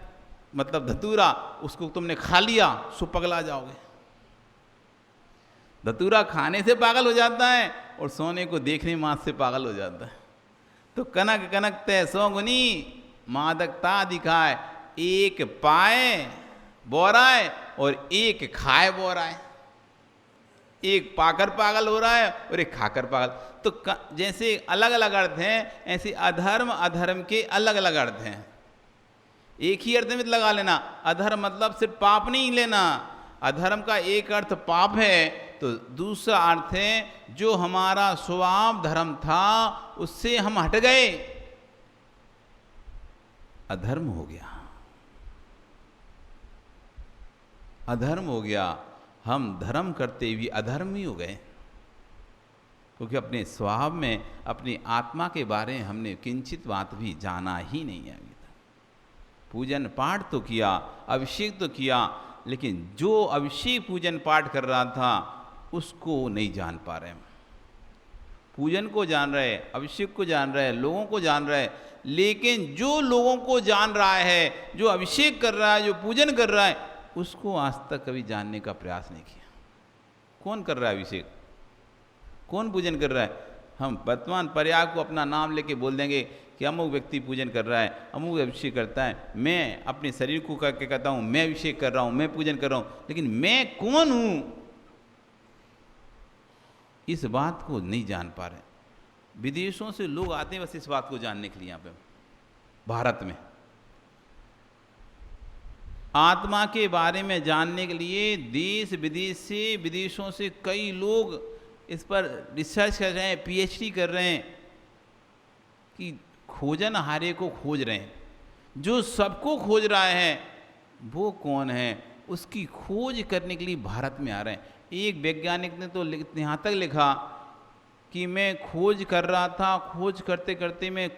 मतलब धतूरा, उसको तुमने खा लिया सो पगला जाओगे। धतूरा खाने से पागल हो जाता है और सोने को देखने मात्र से पागल हो जाता है। तो कनक कनक ते 100 गुनी, मादकता दिखाए, एक पाए बोराए और एक खाए बोराए। एक पाकर पागल हो रहा है और एक खाकर पागल। तो जैसे अलग अलग अर्थ हैं, ऐसे अधर्म अधर्म के अलग अलग अर्थ हैं। एक ही अर्थ में लगा लेना, अधर्म मतलब सिर्फ पाप नहीं लेना। अधर्म का एक अर्थ पाप है, तो दूसरा अर्थ है जो हमारा स्वभाव धर्म था उससे हम हट गए, अधर्म हो गया, अधर्म हो गया। हम धर्म करते हुए अधर्म ही हो गए, क्योंकि अपने स्वभाव में अपनी आत्मा के बारे में हमने किंचित बात भी जाना ही नहीं है अभी तक। पूजन पाठ तो किया, अभिषेक तो किया, लेकिन जो अभिषेक पूजन पाठ कर रहा था उसको नहीं जान पा रहे। पूजन को जान रहे, अभिषेक को जान रहे, लोगों को जान रहे, लेकिन जो लोगों को जान रहा है, जो अभिषेक कर रहा है, जो पूजन कर रहा है, उसको आज तक कभी जानने का प्रयास नहीं किया। कौन कर रहा है अभिषेक, कौन पूजन कर रहा है? हम वर्तमान पर्याय को अपना नाम लेके बोल देंगे कि अमुक व्यक्ति पूजन कर रहा है, अमुक अभिषेक करता है। मैं अपने शरीर को करके कहता हूँ मैं अभिषेक कर रहा हूँ, मैं पूजन कर रहा हूँ, लेकिन मैं कौन हूँ इस बात को नहीं जान पा रहे। विदेशों से लोग आते हैं बस इस बात को जानने के लिए। यहाँ पे भारत में आत्मा के बारे में जानने के लिए देश विदेश से, विदेशों से कई लोग इस पर रिसर्च कर रहे हैं, पीएचडी कर रहे हैं कि खोजन हारे को खोज रहे हैं। जो सबको खोज रहा है वो कौन है, उसकी खोज करने के लिए भारत में आ रहे हैं। एक वैज्ञानिक ने तो यहाँ तक लिखा कि मैं खोज कर रहा था, खोज करते करते मैं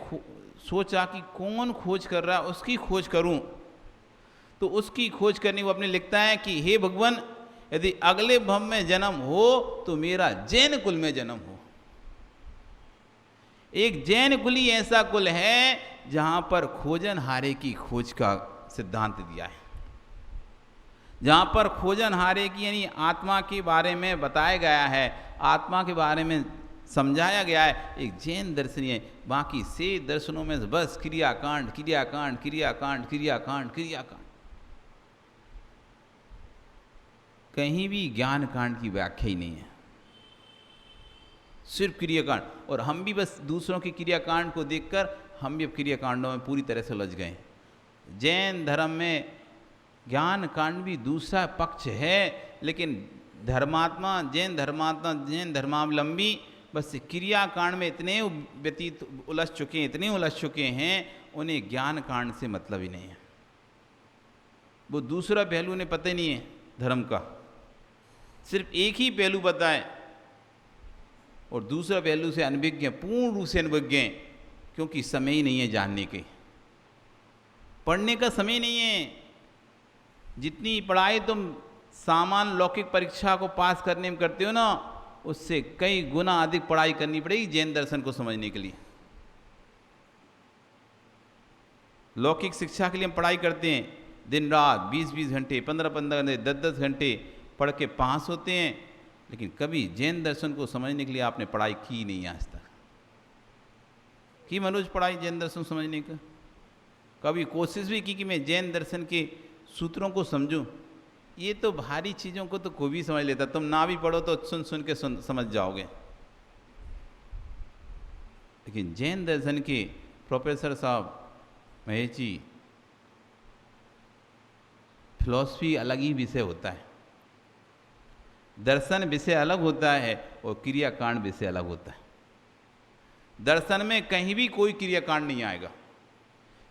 सोचा कि कौन खोज कर रहा है उसकी खोज करूं। तो उसकी खोज करने को अपने लिखता है कि हे भगवान, यदि अगले भव में जन्म हो तो मेरा जैन कुल में जन्म हो। एक जैन कुल ही ऐसा कुल है जहां पर खोजन हारे की खोज का सिद्धांत दिया है, जहां पर खोजन हारे की यानी आत्मा के बारे में बताया गया है, आत्मा के बारे में समझाया गया है। एक जैन दर्शन है, बाकी से दर्शनों में बस क्रियाकांड क्रियाकांड क्रियाकांड क्रियाकांड क्रियाकांड, कहीं भी ज्ञान कांड की व्याख्या ही नहीं है, सिर्फ क्रियाकांड। और हम भी बस दूसरों के क्रियाकांड को देखकर हम भी अब क्रियाकांडों में पूरी तरह से उलझ गए। जैन धर्म में ज्ञान कांड भी दूसरा पक्ष है, लेकिन धर्मात्मा जैन धर्मावलंबी बस क्रियाकांड में इतने व्यतीत उलझ चुके हैं, इतने उलझ चुके हैं, उन्हें ज्ञान कांड से मतलब ही नहीं है। वो दूसरा पहलू उन्हें पता ही नहीं है धर्म का, सिर्फ एक ही पहलू पता है और दूसरा पहलू से अनभिज्ञ हैं, पूर्ण रूप से अनभिज्ञ हैं, क्योंकि समय ही नहीं है जानने के, पढ़ने का समय नहीं है। जितनी पढ़ाई तुम सामान्य लौकिक परीक्षा को पास करने में करते हो ना, उससे कई गुना अधिक पढ़ाई करनी पड़ेगी जैन दर्शन को समझने के लिए। लौकिक शिक्षा के लिए हम पढ़ाई करते हैं दिन रात 20-20 घंटे, 15-15 घंटे, 10-10 घंटे पढ़ के पास होते हैं, लेकिन कभी जैन दर्शन को समझने के लिए आपने पढ़ाई की नहीं आज तक। की मनोज पढ़ाई जैन दर्शन समझने का? कभी कोशिश भी की कि मैं जैन दर्शन के सूत्रों को समझूं? ये तो भारी चीज़ों को तो कोई भी समझ लेता, तुम ना भी पढ़ो तो सुन सुन के समझ जाओगे। लेकिन जैन दर्शन के प्रोफेसर साहब महेश जी, फिलॉसफी अलग ही विषय होता है, दर्शन विषय अलग होता है और क्रियाकांड विषय अलग होता है। दर्शन में कहीं भी कोई क्रियाकांड नहीं आएगा।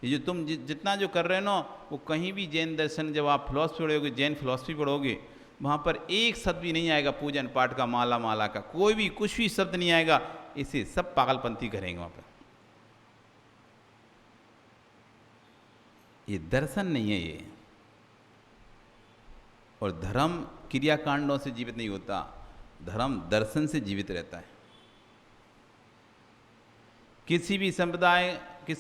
ये जो तुम जितना जो कर रहे हो ना, वो कहीं भी जैन दर्शन, जब आप फिलॉसफी पढ़ोगे, जैन फिलॉसफी पढ़ोगे, वहाँ पर एक शब्द भी नहीं आएगा पूजन पाठ का, माला माला का, कोई भी कुछ भी शब्द नहीं आएगा। इसे सब पागलपंथी करेंगे वहाँ पर। ये दर्शन नहीं है ये। और धर्म क्रियाकांडों से जीवित नहीं होता, धर्म दर्शन से जीवित रहता है। किसी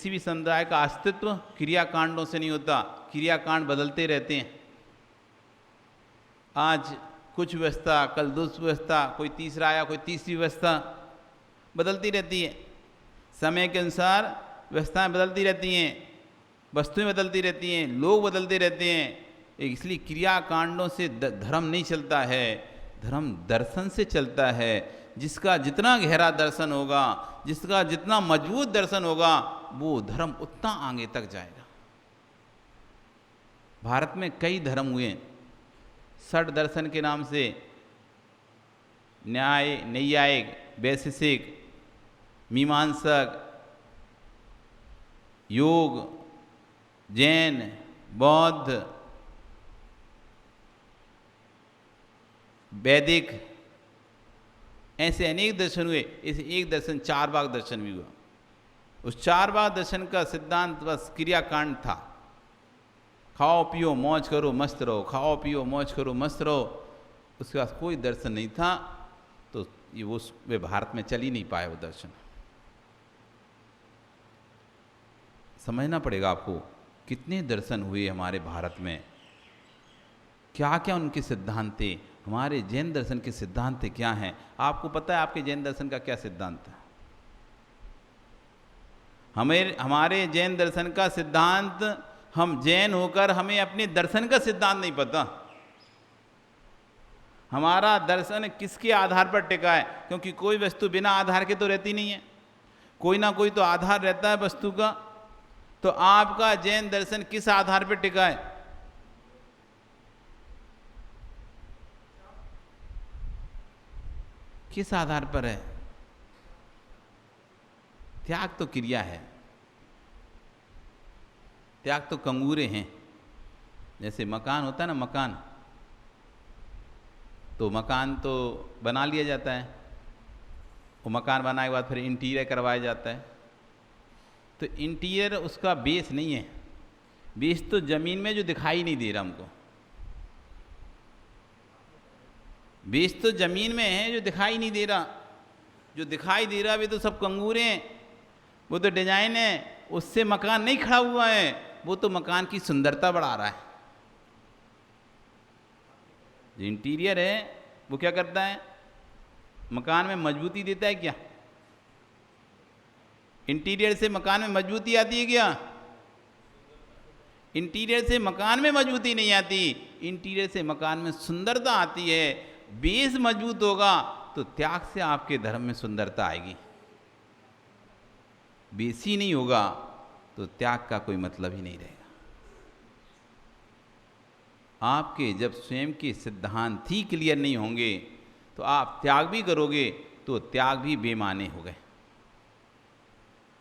भी समुदाय का अस्तित्व क्रियाकांडों से नहीं होता, क्रियाकांड बदलते रहते हैं। आज कुछ व्यवस्था, कल दूसरी व्यवस्था, कोई तीसरा आया, कोई तीसरी व्यवस्था बदलती रहती है। समय के अनुसार व्यवस्थाएं बदलती रहती हैं, वस्तुएं बदलती रहती हैं, लोग बदलते रहते हैं। इसलिए क्रियाकांडों से धर्म नहीं चलता है, धर्म दर्शन से चलता है। जिसका जितना गहरा दर्शन होगा, जिसका जितना मजबूत दर्शन होगा, वो धर्म उतना आगे तक जाएगा। भारत में कई धर्म हुए, षट दर्शन के नाम से न्याय, नैयायिक, वैशेषिक, मीमांसक, योग, जैन, बौद्ध, वैदिक, ऐसे अनेक दर्शन हुए। इस एक दर्शन चारवाक दर्शन भी हुआ। उस चारवाक दर्शन का सिद्धांत बस क्रियाकांड था। खाओ पियो मौज करो मस्त रहो, खाओ पियो मौज करो मस्त रहो। उसके बाद कोई दर्शन नहीं था, तो ये वे भारत में चल ही नहीं पाए वो दर्शन। समझना पड़ेगा आपको, कितने दर्शन हुए हमारे भारत में, क्या क्या उनके सिद्धांत थे। हमारे जैन दर्शन के सिद्धांत क्या हैं? आपको पता है आपके जैन दर्शन का क्या सिद्धांत है? हमारे जैन दर्शन का सिद्धांत, हम जैन होकर हमें अपने दर्शन का सिद्धांत नहीं पता। हमारा दर्शन किसके आधार पर टिका है? क्योंकि कोई वस्तु बिना आधार के तो रहती नहीं है, कोई ना कोई तो आधार रहता है वस्तु का। तो आपका जैन दर्शन किस आधार पर टिका है? किस आधार पर है? त्याग तो क्रिया है, त्याग तो कंगूरे हैं। जैसे मकान होता है ना, मकान तो बना लिया जाता है, वो मकान बनाने के बाद फिर इंटीरियर करवाया जाता है। तो इंटीरियर उसका बेस नहीं है, बेस तो जमीन में जो दिखाई नहीं दे रहा हमको, बेस तो जमीन में है जो दिखाई नहीं दे रहा। जो दिखाई दे रहा वे तो सब कंगूरे हैं, वो तो डिजाइन है, उससे मकान नहीं खड़ा हुआ है, वो तो मकान की सुंदरता बढ़ा रहा है। जो इंटीरियर है वो क्या करता है? मकान में मजबूती देता है क्या? इंटीरियर से मकान में मजबूती आती है क्या? इंटीरियर से मकान में मजबूती नहीं आती, इंटीरियर से मकान में सुंदरता आती है। बेस मजबूत होगा तो त्याग से आपके धर्म में सुंदरता आएगी। बेस ही नहीं होगा तो त्याग का कोई मतलब ही नहीं रहेगा। आपके जब स्वयं के सिद्धांत ही क्लियर नहीं होंगे तो आप त्याग भी करोगे तो त्याग भी बेमाने हो गए।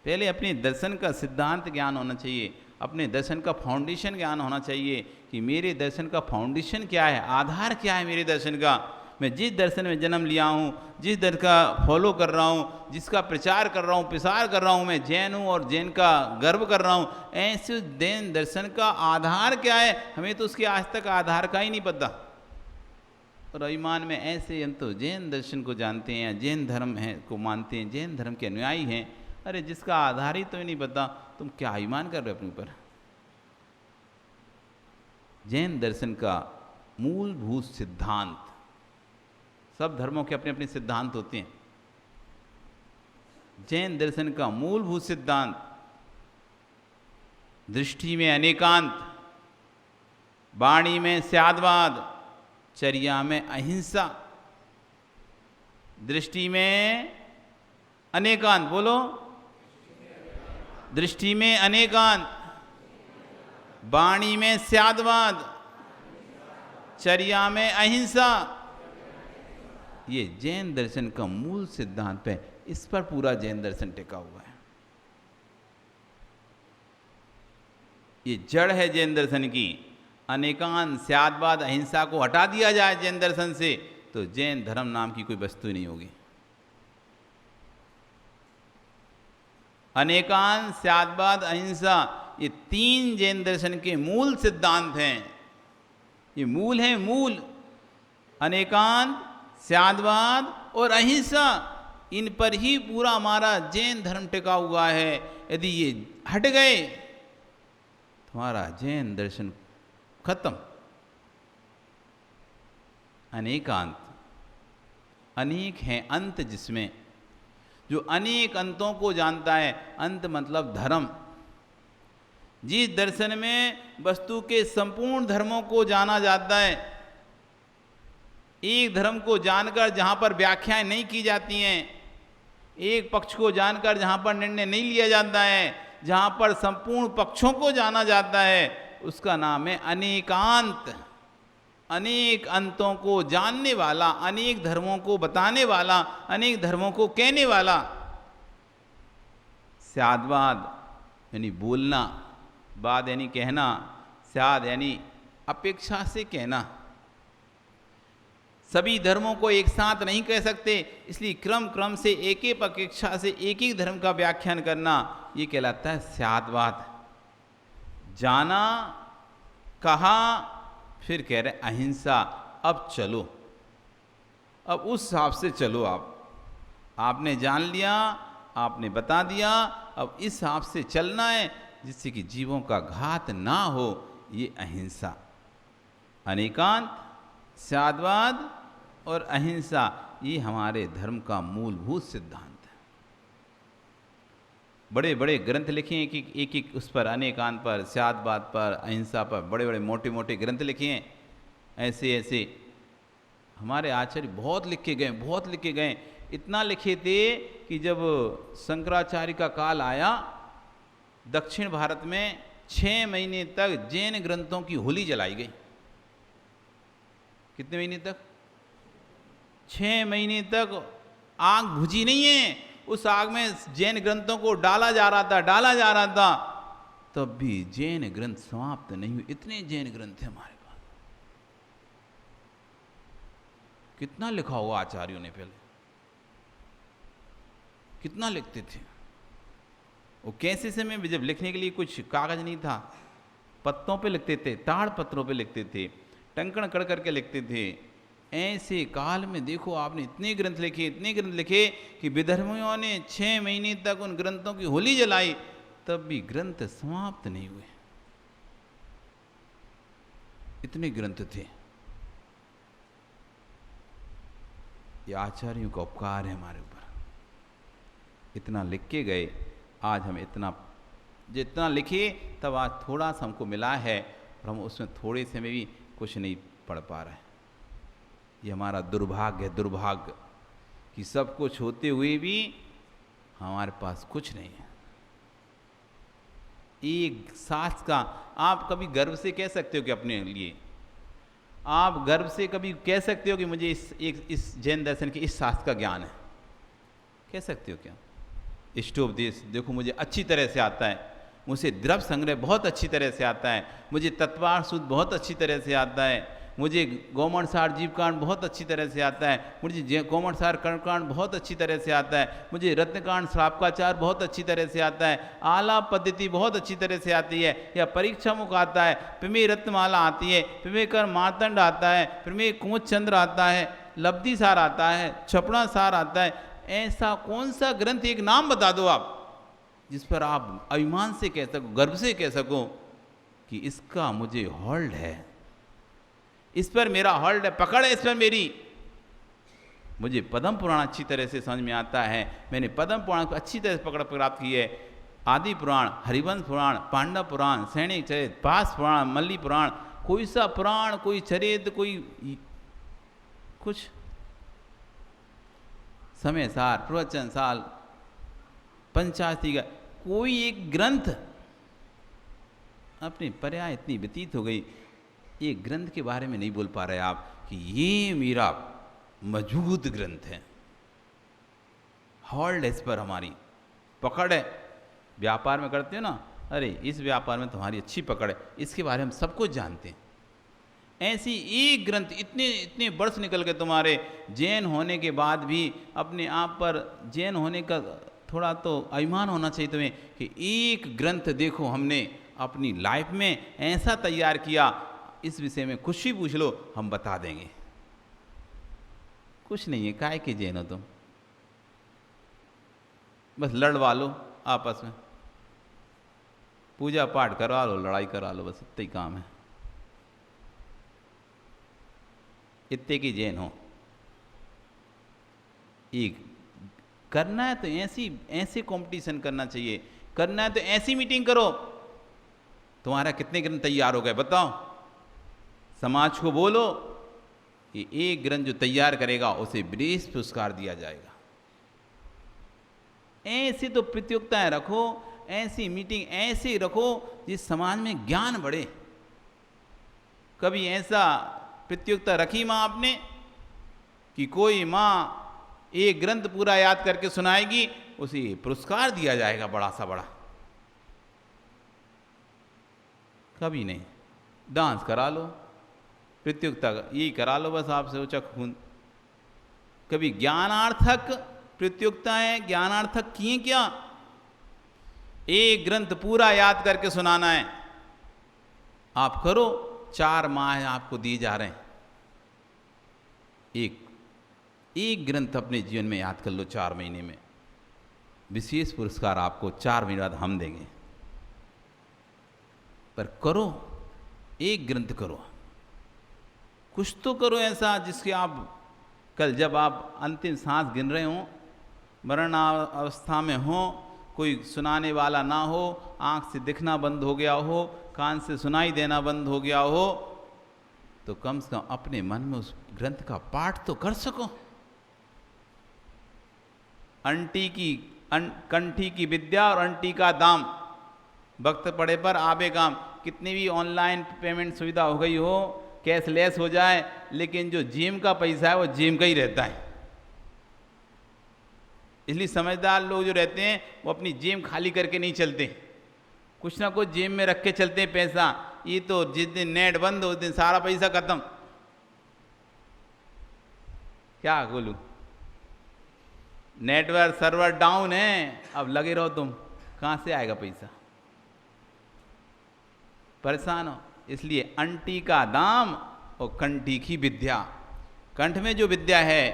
पहले अपने दर्शन का सिद्धांत ज्ञान होना चाहिए, अपने दर्शन का फाउंडेशन ज्ञान होना चाहिए कि मेरे दर्शन का फाउंडेशन क्या है, आधार क्या है मेरे दर्शन का। मैं जिस दर्शन में जन्म लिया हूँ, जिस दर्शन का फॉलो कर रहा हूँ, जिसका प्रचार कर रहा हूँ, प्रसार कर रहा हूँ, मैं जैन हूँ और जैन का गर्व कर रहा हूँ, ऐसे जैन दर्शन का आधार क्या है, हमें तो उसके आज तक आधार का ही नहीं पता। और अभिमान में ऐसे हम तो जैन दर्शन को जानते हैं, जैन धर्म है को मानते हैं, जैन धर्म के अनुयायी हैं। अरे जिसका आधार ही तो नहीं पता, तुम क्या अभिमान कर रहे हो अपने ऊपर? जैन दर्शन का मूलभूत सिद्धांत, सब धर्मों के अपने अपने सिद्धांत होते हैं। जैन दर्शन का मूलभूत सिद्धांत, दृष्टि में अनेकांत, वाणी में स्यादवाद, चर्या में अहिंसा। दृष्टि में अनेकांत, बोलो, दृष्टि में अनेकांत, वाणी में स्यादवाद, चर्या में अहिंसा। ये जैन दर्शन का मूल सिद्धांत है, इस पर पूरा जैन दर्शन टिका हुआ है। ये जड़ है जैन दर्शन की। अनेकांत, स्यादवाद, अहिंसा को हटा दिया जाए जैन दर्शन से तो जैन धर्म नाम की कोई वस्तु नहीं होगी। अनेकांत, स्यादवाद, अहिंसा, ये तीन जैन दर्शन के मूल सिद्धांत हैं। ये मूल हैं, मूल। अनेकांत, स्यादवाद और अहिंसा, इन पर ही पूरा हमारा जैन धर्म टिका हुआ है। यदि ये हट गए तो हमारा जैन दर्शन खत्म। अनेकांत, अनेक हैं अंत जिसमें, जो अनेक अंतों को जानता है। अंत मतलब धर्म। जिस दर्शन में वस्तु के संपूर्ण धर्मों को जाना जाता है, एक धर्म को जानकर जहाँ पर व्याख्याएं नहीं की जाती हैं, एक पक्ष को जानकर जहाँ पर निर्णय नहीं लिया जाता है, जहाँ पर संपूर्ण पक्षों को जाना जाता है, उसका नाम है अनेकांत। अनेक अंतों को जानने वाला, अनेक धर्मों को बताने वाला, अनेक धर्मों को कहने वाला। स्यादवाद यानी बोलना, वाद यानी कहना, स्याद यानी अपेक्षा से कहना। सभी धर्मों को एक साथ नहीं कह सकते, इसलिए क्रम क्रम से एक एक अपेक्षा से एक एक धर्म का व्याख्यान करना, ये कहलाता है स्यादवाद। जाना, कहा, फिर कह रहे अहिंसा। अब चलो, अब उस हिसाब से चलो। आपने जान लिया, आपने बता दिया, अब इस हिसाब से चलना है जिससे कि जीवों का घात ना हो। ये अहिंसा, अनेकांत, स्यादवाद और अहिंसा, ये हमारे धर्म का मूलभूत सिद्धांत है। बड़े बड़े ग्रंथ लिखे हैं कि एक एक उस पर, अनेकांत पर, स्यादवाद पर, अहिंसा पर बड़े बड़े मोटे मोटे ग्रंथ लिखे हैं। ऐसे ऐसे हमारे आचार्य बहुत लिखे गए, बहुत लिखे गए। इतना लिखे थे कि जब शंकराचार्य का काल आया, दक्षिण भारत में 6 महीने तक जैन ग्रंथों की होली जलाई गई। कितने महीने तक? 6 महीने तक आग बुझी नहीं है। उस आग में जैन ग्रंथों को डाला जा रहा था, डाला जा रहा था, तब भी जैन ग्रंथ समाप्त नहीं हुए। इतने जैन ग्रंथ थे हमारे पास। कितना लिखा हुआ आचार्यों ने, पहले कितना लिखते थे वो। कैसे समय में जब लिखने के लिए कुछ कागज नहीं था, पत्तों पे लिखते थे, ताड़ पत्रों पे लिखते थे, टंकण कर करके लिखते थे। ऐसे काल में देखो आपने इतने ग्रंथ लिखे, इतने ग्रंथ लिखे कि विधर्मियों ने 6 महीने तक उन ग्रंथों की होली जलाई, तब भी ग्रंथ समाप्त नहीं हुए। इतने ग्रंथ थे। ये आचार्यों का उपकार है हमारे ऊपर। इतना लिख के गए, आज हम इतना जितना लिखे तब आज थोड़ा सा हमको मिला है, और हम उसमें थोड़े से में भी कुछ नहीं पढ़ पा रहे हैं। ये हमारा दुर्भाग्य है, दुर्भाग्य कि सब कुछ होते हुए भी हमारे पास कुछ नहीं है। एक शास्त्र का आप कभी गर्व से कह सकते हो कि अपने लिए, आप गर्व से कभी कह सकते हो कि मुझे इस जैन दर्शन के इस शास्त्र का ज्ञान है? कह सकते हो क्या? इष्टोपदेश देखो मुझे अच्छी तरह से आता है, मुझे द्रव्य संग्रह बहुत अच्छी तरह से आता है, मुझे तत्वार्थ शुद्ध बहुत अच्छी तरह से आता है, मुझे गौमणसार जीवकांड बहुत अच्छी तरह से आता है, मुझे गौमणसार कर्मकांड बहुत अच्छी तरह से आता है, मुझे रत्नकांड श्रापकाचार बहुत अच्छी तरह से आता है, आलाप पद्धति बहुत अच्छी तरह से आती है, या परीक्षा मुख आता है, प्रमेय रत्नमाला आती है, प्रमेय कर मार्तंड आता है, प्रमेय कुमुद चंद्र आता है, लब्धि सार आता है, छपड़ा सार आता है। ऐसा कौन सा ग्रंथ, एक नाम बता दो आप, जिस पर आप अभिमान से कह सको, गर्व से कह सको कि इसका मुझे होल्ड है, इस पर मेरा होल्ड है, पकड़ है इस पर मेरी। मुझे पद्म पुराण अच्छी तरह से समझ में आता है, मैंने पद्म पुराण को अच्छी तरह से पकड़ प्राप्त की है। आदि पुराण, हरिवंश पुराण, पांडव पुराण, सैनिक चरित, पास पुराण, मल्ली पुराण, कोई सा पुराण, कोई चरित, कोई कुछ समय सार, प्रवचन साल, पंचायती का कोई एक ग्रंथ अपनी पर्याय इतनी व्यतीत हो गई, ये ग्रंथ के बारे में नहीं बोल पा रहे आप कि ये मेरा मजबूत ग्रंथ है, होल्ड इस पर हमारी पकड़ है। व्यापार में करते हो ना, अरे इस व्यापार में तुम्हारी अच्छी पकड़ है, इसके बारे में सब कुछ जानते हैं। ऐसी एक ग्रंथ, इतने इतने वर्ष निकल गए तुम्हारे जैन होने के बाद भी, अपने आप पर जैन होने का थोड़ा तो अभिमान होना चाहिए तुम्हें कि एक ग्रंथ देखो हमने अपनी लाइफ में ऐसा तैयार किया, इस विषय में कुछ भी पूछ लो हम बता देंगे। कुछ नहीं है, काहे के जैन हो तुम? बस लड़वा लो आपस में, पूजा पाठ करवा लो, लड़ाई करा लो, बस इतना ही काम है। इतने की जैन हो। एक करना है तो ऐसी कंपटीशन करना चाहिए, करना है तो ऐसी मीटिंग करो। तुम्हारा कितने ग्रंथ तैयार हो गए बताओ, समाज को बोलो कि एक ग्रंथ जो तैयार करेगा उसे विशेष पुरस्कार दिया जाएगा। ऐसी तो प्रतियोगिताएं रखो, ऐसी मीटिंग ऐसी रखो जिस समाज में ज्ञान बढ़े। कभी ऐसा प्रतियोगिता रखी माँ आपने कि कोई माँ एक ग्रंथ पूरा याद करके सुनाएगी, उसे पुरस्कार दिया जाएगा बड़ा सा बड़ा? कभी नहीं। डांस करा लो, प्रतियोगिता यही करा लो बस आपसे ऊंचा खून। कभी ज्ञानार्थक प्रतियोगिताएं, ज्ञानार्थक किए क्या? एक ग्रंथ पूरा याद करके सुनाना है, आप करो। 4 माह आपको दिए जा रहे हैं, एक ग्रंथ अपने जीवन में याद कर लो 4 महीने में, विशेष पुरस्कार आपको 4 महीने बाद हम देंगे। पर करो, एक ग्रंथ करो, कुछ तो करो ऐसा जिसके आप कल जब आप अंतिम सांस गिन रहे हो, मरण अवस्था में हो, कोई सुनाने वाला ना हो, आँख से दिखना बंद हो गया हो, कान से सुनाई देना बंद हो गया हो, तो कम से कम अपने मन में उस ग्रंथ का पाठ तो कर सको। कंठी की विद्या और अंटी का दाम, वक्त पड़े पर आबे काम। कितनी भी ऑनलाइन पेमेंट सुविधा हो गई हो, कैशलेस हो जाए, लेकिन जो जेब का पैसा है वो जेब का ही रहता है। इसलिए समझदार लोग जो रहते हैं वो अपनी जेब खाली करके नहीं चलते, कुछ ना कुछ जेब में रख के चलते हैं पैसा। ये तो जिस दिन नेट बंद हो उस दिन सारा पैसा खत्म। क्या बोलूं, नेटवर्क सर्वर डाउन है, अब लगे रहो तुम, कहाँ से आएगा पैसा? परेशान हो। इसलिए अंटी का दाम और कंठी की विद्या। कंठ में जो विद्या है,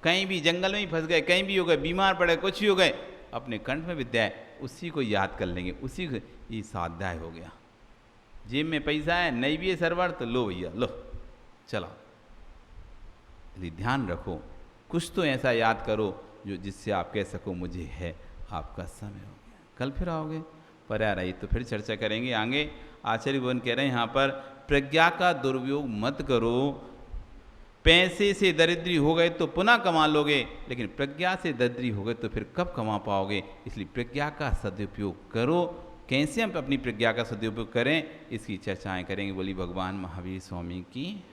कहीं भी जंगल में ही फंस गए, कहीं भी हो गए, बीमार पड़े, कुछ भी हो गए, अपने कंठ में विद्या है, उसी को याद कर लेंगे, उसी को ये स्वाध्याय हो गया। जेब में पैसा है, नहीं भी है सर्वर, तो लो भैया लो चलो। इसलिए ध्यान रखो, कुछ तो ऐसा याद करो जो जिससे आप कह सको मुझे है, आपका समय हो गया। कल फिर आओगे, पर्याय रही तो फिर चर्चा करेंगे आगे। आचार्य भवन कह रहे हैं यहाँ पर, प्रज्ञा का दुरुपयोग मत करो। पैसे से दरिद्री हो गए तो पुनः कमा लोगे, लेकिन प्रज्ञा से दरिद्री हो गए तो फिर कब कमा पाओगे? इसलिए प्रज्ञा का सदुपयोग करो। कैसे हम अपनी प्रज्ञा का सदुपयोग करें, इसकी चर्चाएं करेंगे। बोली भगवान महावीर स्वामी की।